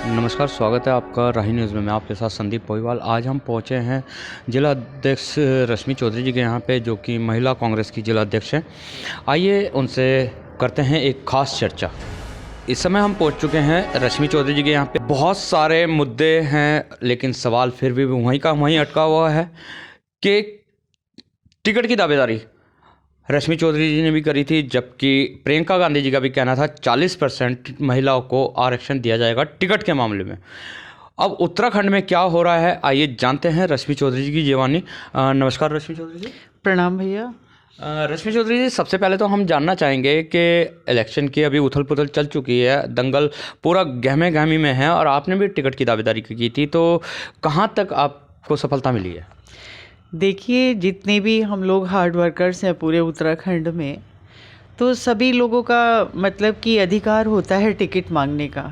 नमस्कार, स्वागत है आपका राही न्यूज़ में। मैं आपके साथ संदीप पोईवाल। आज हम पहुंचे हैं जिला अध्यक्ष रश्मि चौधरी जी के यहाँ पे, जो कि महिला कांग्रेस की जिला अध्यक्ष हैं। आइए उनसे करते हैं एक खास चर्चा। इस समय हम पहुंच चुके हैं रश्मि चौधरी जी के यहाँ पे। बहुत सारे मुद्दे हैं, लेकिन सवाल फिर भी वहीं का वहीं अटका हुआ है कि टिकट की दावेदारी रश्मि चौधरी जी ने भी करी थी, जबकि प्रियंका गांधी जी का भी कहना था 40% महिलाओं को आरक्षण दिया जाएगा टिकट के मामले में। अब उत्तराखंड में क्या हो रहा है, आइए जानते हैं रश्मि चौधरी जी की जीवानी। नमस्कार रश्मि चौधरी जी। प्रणाम भैया। रश्मि चौधरी जी, सबसे पहले तो हम जानना चाहेंगे कि इलेक्शन की अभी उथल पुथल चल चुकी है, दंगल पूरा गहमे गहमी में है और आपने भी टिकट की दावेदारी की थी, तो कहाँ तक आपको सफलता मिली है? देखिए, जितने भी हम लोग हार्ड वर्कर्स हैं पूरे उत्तराखंड में, तो सभी लोगों का मतलब कि अधिकार होता है टिकट मांगने का।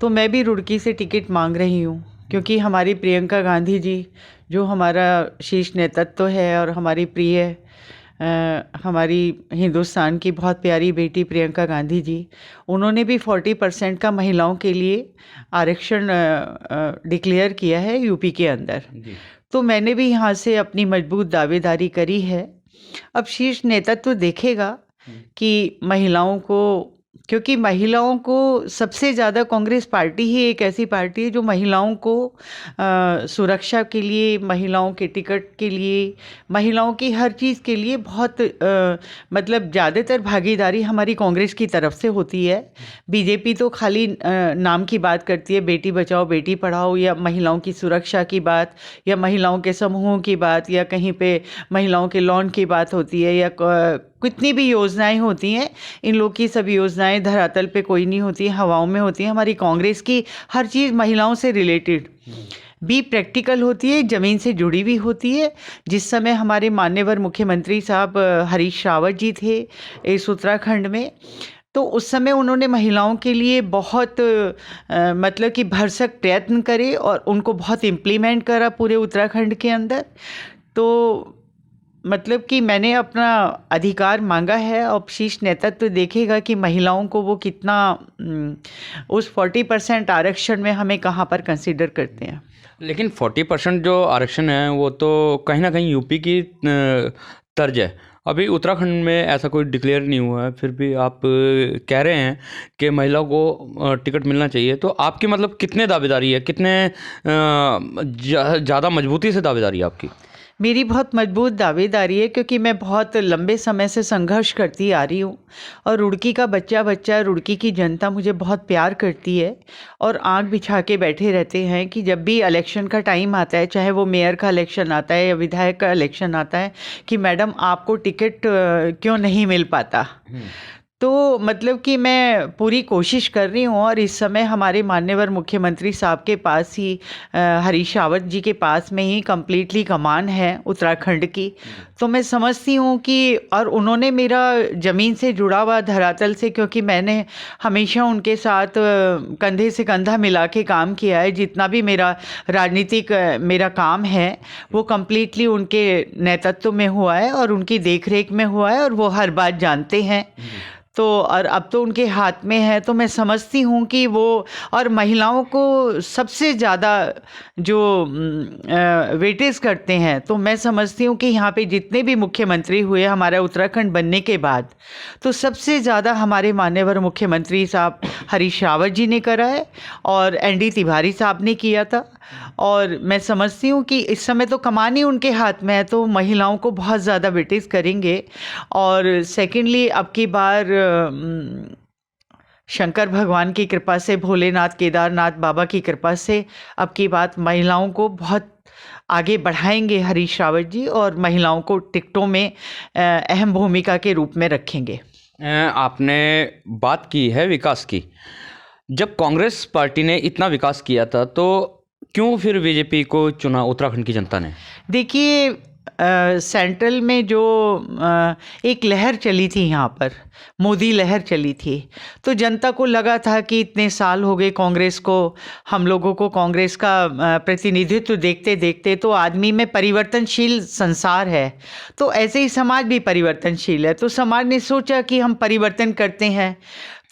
तो मैं भी रुड़की से टिकट मांग रही हूँ, क्योंकि हमारी प्रियंका गांधी जी, जो हमारा शीर्ष नेतृत्व है और हमारी प्रिय हमारी हिंदुस्तान की बहुत प्यारी बेटी प्रियंका गांधी जी, उन्होंने भी 40% का महिलाओं के लिए आरक्षण डिक्लेयर किया है यूपी के अंदर। तो मैंने भी यहाँ से अपनी मजबूत दावेदारी करी है। अब शीर्ष नेतृत्व देखेगा कि महिलाओं को, क्योंकि महिलाओं को सबसे ज़्यादा कांग्रेस पार्टी ही एक ऐसी पार्टी है जो महिलाओं को सुरक्षा के लिए, महिलाओं के टिकट के लिए, महिलाओं की हर चीज़ के लिए बहुत मतलब ज़्यादातर भागीदारी हमारी कांग्रेस की तरफ से होती है। बीजेपी तो खाली नाम की बात करती है, बेटी बचाओ बेटी पढ़ाओ, या महिलाओं की सुरक्षा की बात, या महिलाओं के समूहों की बात, या कहीं पे महिलाओं के लॉन की बात होती है, या कितनी भी योजनाएं होती हैं। इन लोग की सब योजनाएं धरातल पे कोई नहीं होती, हवाओं में होती हैं। हमारी कांग्रेस की हर चीज़ महिलाओं से रिलेटेड भी प्रैक्टिकल होती है, ज़मीन से जुड़ी हुई होती है। जिस समय हमारे माननीय मुख्यमंत्री साहब हरीश रावत जी थे इस उत्तराखंड में, तो उस समय उन्होंने महिलाओं के लिए बहुत मतलब कि भरसक प्रयत्न करे और उनको बहुत इम्प्लीमेंट करा पूरे उत्तराखंड के अंदर। तो मतलब कि मैंने अपना अधिकार मांगा है। अब शीर्ष नेतृत्व देखेगा कि महिलाओं को वो कितना उस 40% आरक्षण में हमें कहाँ पर कंसीडर करते हैं। लेकिन 40% जो आरक्षण है वो तो कहीं ना कहीं यूपी की तर्ज है। अभी उत्तराखंड में ऐसा कोई डिक्लेयर नहीं हुआ है, फिर भी आप कह रहे हैं कि महिलाओं को टिकट मिलना चाहिए। तो आपकी मतलब कितने दावेदारी है, कितने ज़्यादा मजबूती से दावेदारी है आपकी? मेरी बहुत मजबूत दावेदारी है, क्योंकि मैं बहुत लंबे समय से संघर्ष करती आ रही हूँ और रुड़की का बच्चा रुड़की की जनता मुझे बहुत प्यार करती है और आंख बिछा के बैठे रहते हैं कि जब भी इलेक्शन का टाइम आता है, चाहे वो मेयर का इलेक्शन आता है या विधायक का इलेक्शन आता है, कि मैडम आपको टिकट क्यों नहीं मिल पाता। तो मतलब कि मैं पूरी कोशिश कर रही हूँ और इस समय हमारे माननीय मुख्यमंत्री साहब के पास ही हरीश रावत जी के पास में ही कम्प्लीटली कमान है उत्तराखंड की। तो मैं समझती हूँ कि, और उन्होंने मेरा ज़मीन से जुड़ा हुआ धरातल से, क्योंकि मैंने हमेशा उनके साथ कंधे से कंधा मिला के काम किया है। जितना भी मेरा राजनीतिक मेरा काम है वो कम्प्लीटली उनके नेतृत्व में हुआ है और उनकी देखरेख में हुआ है और वो हर बात जानते हैं। तो और अब तो उनके हाथ में है, तो मैं समझती हूँ कि वो, और महिलाओं को सबसे ज़्यादा जो वेटेज करते हैं, तो मैं समझती हूँ कि यहाँ पे जितने भी मुख्यमंत्री हुए हमारा उत्तराखंड बनने के बाद, तो सबसे ज़्यादा हमारे माननीय मुख्यमंत्री साहब हरीश रावत जी ने करा है और एनडी तिवारी साहब ने किया था। और मैं समझती हूँ कि इस समय तो कमान ही उनके हाथ में है, तो महिलाओं को बहुत ज़्यादा वेटेज करेंगे। और सेकेंडली अब की बार शंकर भगवान की कृपा से, भोलेनाथ केदारनाथ बाबा की कृपा से अब की बात महिलाओं को बहुत आगे बढ़ाएंगे हरीश रावत जी, और महिलाओं को टिकटों में अहम भूमिका के रूप में रखेंगे। आपने बात की है विकास की। जब कांग्रेस पार्टी ने इतना विकास किया था, तो क्यों फिर बीजेपी को चुना उत्तराखंड की जनता ने? देखिए, सेंट्रल में जो एक लहर चली थी यहाँ पर, मोदी लहर चली थी, तो जनता को लगा था कि इतने साल हो गए कांग्रेस को, हम लोगों को कांग्रेस का प्रतिनिधित्व देखते देखते, तो आदमी में परिवर्तनशील संसार है, तो ऐसे ही समाज भी परिवर्तनशील है। तो समाज ने सोचा कि हम परिवर्तन करते हैं,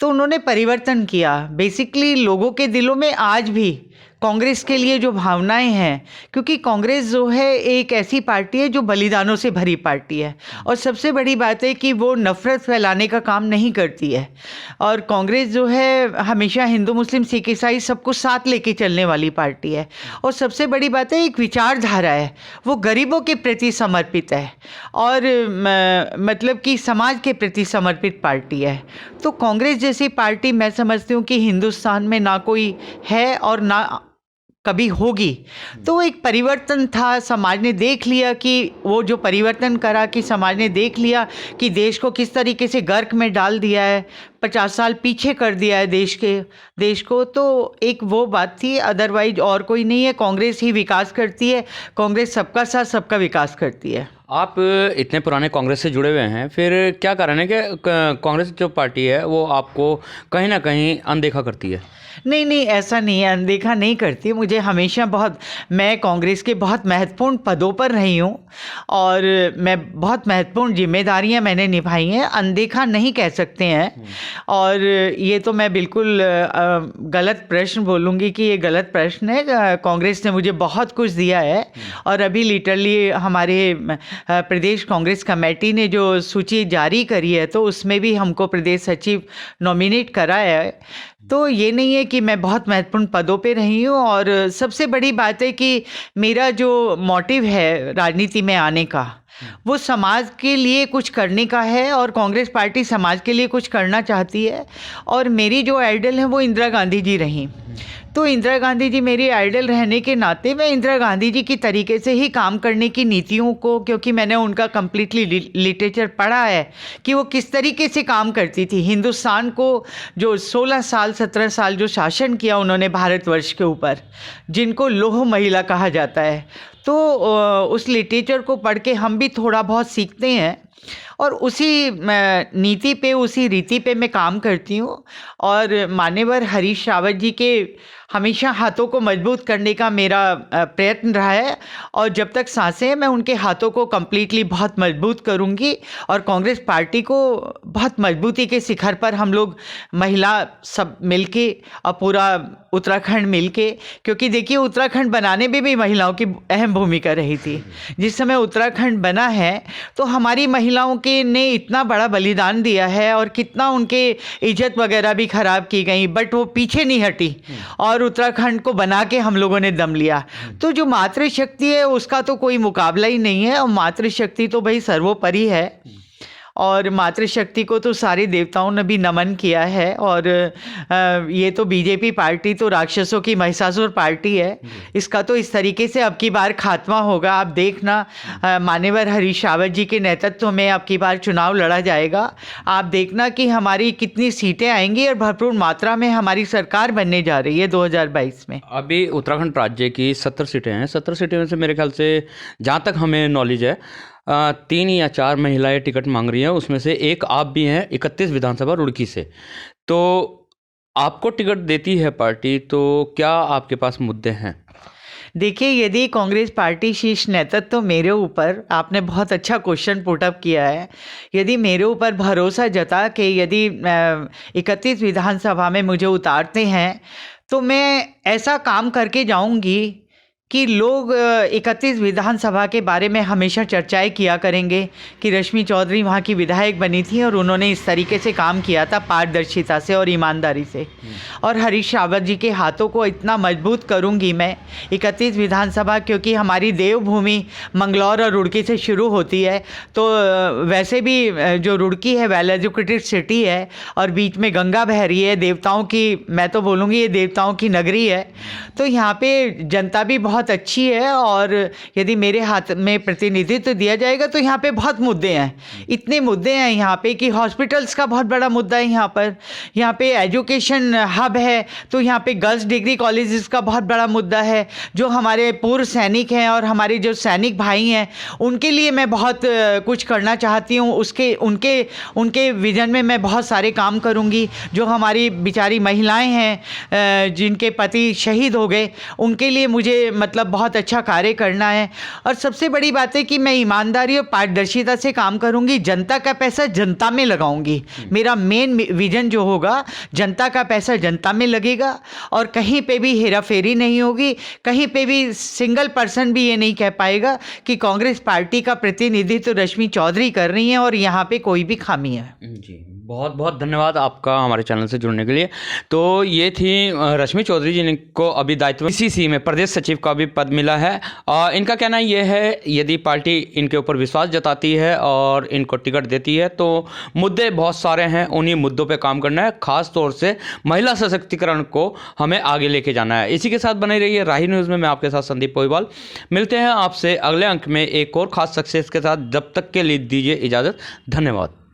तो उन्होंने परिवर्तन किया। बेसिकली लोगों के दिलों में आज भी कांग्रेस के लिए जो भावनाएं हैं, क्योंकि कांग्रेस जो है एक ऐसी पार्टी है जो बलिदानों से भरी पार्टी है, और सबसे बड़ी बात है कि वो नफरत फैलाने का काम नहीं करती है। और कांग्रेस जो है हमेशा हिंदू मुस्लिम सिख ईसाई सबको साथ लेके चलने वाली पार्टी है। और सबसे बड़ी बात है एक विचारधारा है, वो गरीबों के प्रति समर्पित है और मतलब कि समाज के प्रति समर्पित पार्टी है। तो कांग्रेस जैसी पार्टी मैं समझती हूँ कि हिंदुस्तान में ना कोई है और ना कभी होगी। तो एक परिवर्तन था, समाज ने देख लिया कि वो जो परिवर्तन करा कि समाज ने देख लिया कि देश को किस तरीके से गर्क में डाल दिया है, 50 साल पीछे कर दिया है देश को। तो एक वो बात थी, अदरवाइज और कोई नहीं है। कांग्रेस ही विकास करती है, कांग्रेस सबका साथ सबका विकास करती है। आप इतने पुराने कांग्रेस से जुड़े हुए हैं, फिर क्या कारण है कि कांग्रेस जो पार्टी है वो आपको कहीं ना कहीं अनदेखा करती है? नहीं, ऐसा नहीं है, अनदेखा नहीं करती। मुझे हमेशा मैं कांग्रेस के बहुत महत्वपूर्ण पदों पर रही हूँ और मैं बहुत महत्वपूर्ण जिम्मेदारियाँ मैंने निभाई हैं, अनदेखा नहीं कह सकते हैं। और ये तो मैं बिल्कुल गलत प्रश्न बोलूँगी कि ये गलत प्रश्न है। कांग्रेस ने मुझे बहुत कुछ दिया है और अभी लिटरली हमारे प्रदेश कांग्रेस कमेटी ने जो सूची जारी करी है तो उसमें भी हमको प्रदेश सचिव नॉमिनेट करा है। तो ये नहीं है कि मैं बहुत महत्वपूर्ण पदों पे रही हूँ। और सबसे बड़ी बात है कि मेरा जो मोटिव है राजनीति में आने का, वो समाज के लिए कुछ करने का है और कांग्रेस पार्टी समाज के लिए कुछ करना चाहती है। और मेरी जो आइडल है वो इंदिरा गांधी जी रहीं। तो इंदिरा गांधी जी मेरी आइडल रहने के नाते मैं इंदिरा गांधी जी की तरीके से ही काम करने की नीतियों को, क्योंकि मैंने उनका कम्प्लीटली लिटरेचर पढ़ा है कि वो किस तरीके से काम करती थी। हिंदुस्तान को जो 17 साल जो शासन किया उन्होंने भारतवर्ष के ऊपर, जिनको लौह महिला कहा जाता है, तो उस लिटरेचर को पढ़ के हम भी थोड़ा बहुत सीखते हैं और उसी नीति पे, उसी रीति पे मैं काम करती हूँ। और मान्यवर हरीश रावत जी के हमेशा हाथों को मजबूत करने का मेरा प्रयत्न रहा है और जब तक सांसें हैं मैं उनके हाथों को कम्प्लीटली बहुत मजबूत करूँगी और कांग्रेस पार्टी को बहुत मजबूती के शिखर पर हम लोग महिला सब मिलके और पूरा उत्तराखंड मिलके, क्योंकि देखिए उत्तराखंड बनाने में भी महिलाओं की अहम भूमिका रही थी। जिस समय उत्तराखंड बना है तो हमारी महिलाओं के ने इतना बड़ा बलिदान दिया है और कितना उनके इज्जत वगैरह भी खराब की गई, बट वो पीछे नहीं हटी और उत्तराखंड को बना के हम लोगों ने दम लिया। तो जो मातृशक्ति है उसका तो कोई मुकाबला ही नहीं है और मातृशक्ति तो भाई सर्वोपरि है और मातृशक्ति को तो सारे देवताओं ने भी नमन किया है। और ये तो बीजेपी पार्टी तो राक्षसों की महिषासुर पार्टी है, इसका तो इस तरीके से अब की बार खात्मा होगा। आप देखना, मान्यवर हरीश रावत जी के नेतृत्व में अब की बार चुनाव लड़ा जाएगा। आप देखना कि हमारी कितनी सीटें आएंगी और भरपूर मात्रा में हमारी सरकार बनने जा रही है 2022 में। अभी उत्तराखंड राज्य की 70 सीटें हैं। 70 सीटें में से मेरे ख्याल से जहाँ तक हमें नॉलेज है 3 या 4 महिलाएं टिकट मांग रही हैं, उसमें से एक आप भी हैं 31 विधानसभा रुड़की से। तो आपको टिकट देती है पार्टी, तो क्या आपके पास मुद्दे हैं? देखिए, यदि कांग्रेस पार्टी शीर्ष नेतृत्व मेरे ऊपर, आपने बहुत अच्छा क्वेश्चन पुटअप किया है, यदि मेरे ऊपर भरोसा जता के यदि 31 विधानसभा में मुझे उतारते हैं तो मैं ऐसा काम करके जाऊंगी कि लोग 31 विधानसभा के बारे में हमेशा चर्चाएं किया करेंगे कि रश्मि चौधरी वहाँ की विधायक बनी थी और उन्होंने इस तरीके से काम किया था पारदर्शिता से और ईमानदारी से। और हरीश रावत जी के हाथों को इतना मजबूत करूँगी मैं 31 विधानसभा, क्योंकि हमारी देवभूमि मंगलौर और रुड़की से शुरू होती है। तो वैसे भी जो रुड़की है वेल एजुकेटेड सिटी है और बीच में गंगा बह रही है, देवताओं की, मैं तो बोलूँगी ये देवताओं की नगरी है। तो यहाँ पे जनता भी बहुत बहुत अच्छी है और यदि मेरे हाथ में प्रतिनिधित्व दिया जाएगा तो यहाँ पे बहुत मुद्दे हैं, इतने मुद्दे हैं यहाँ पे कि हॉस्पिटल्स का बहुत बड़ा मुद्दा है यहाँ पे एजुकेशन हब है तो यहाँ पे गर्ल्स डिग्री कॉलेजेस का बहुत बड़ा मुद्दा है। जो हमारे पूर्व सैनिक हैं और हमारे जो सैनिक भाई हैं उनके लिए मैं बहुत कुछ करना चाहती हूँ, उनके विजन में मैं बहुत सारे काम करूँगी। जो हमारी बेचारी महिलाएं हैं जिनके पति शहीद हो गए, उनके लिए मुझे मतलब बहुत अच्छा कार्य करना है। और सबसे बड़ी बात है कि मैं ईमानदारी और पारदर्शिता से काम करूँगी, जनता का पैसा जनता में लगाऊंगी। मेरा मेन विजन जो होगा, जनता का पैसा जनता में लगेगा और कहीं पे भी हेराफेरी नहीं होगी, कहीं पे भी सिंगल पर्सन भी ये नहीं कह पाएगा कि कांग्रेस पार्टी का प्रतिनिधित्व तो रश्मि चौधरी कर रही हैं और यहाँ पे कोई भी खामी है। जी, बहुत बहुत धन्यवाद आपका हमारे चैनल से जुड़ने के लिए। तो ये थी रश्मि चौधरी जिनको अभी दायित्व पीसीसी में प्रदेश सचिव का भी पद मिला है। इनका कहना ये है, यदि पार्टी इनके ऊपर विश्वास जताती है और इनको टिकट देती है तो मुद्दे बहुत सारे हैं, उन्हीं मुद्दों पे काम करना है। खास तौर से महिला सशक्तिकरण को हमें आगे लेके जाना है। इसी के साथ बने रहिए राही न्यूज़ में। मैं आपके साथ संदीप पोईवाल। मिलते हैं आपसे अगले अंक में एक और खास सक्सेस के साथ। जब तक के लिए दीजिए इजाज़त। धन्यवाद।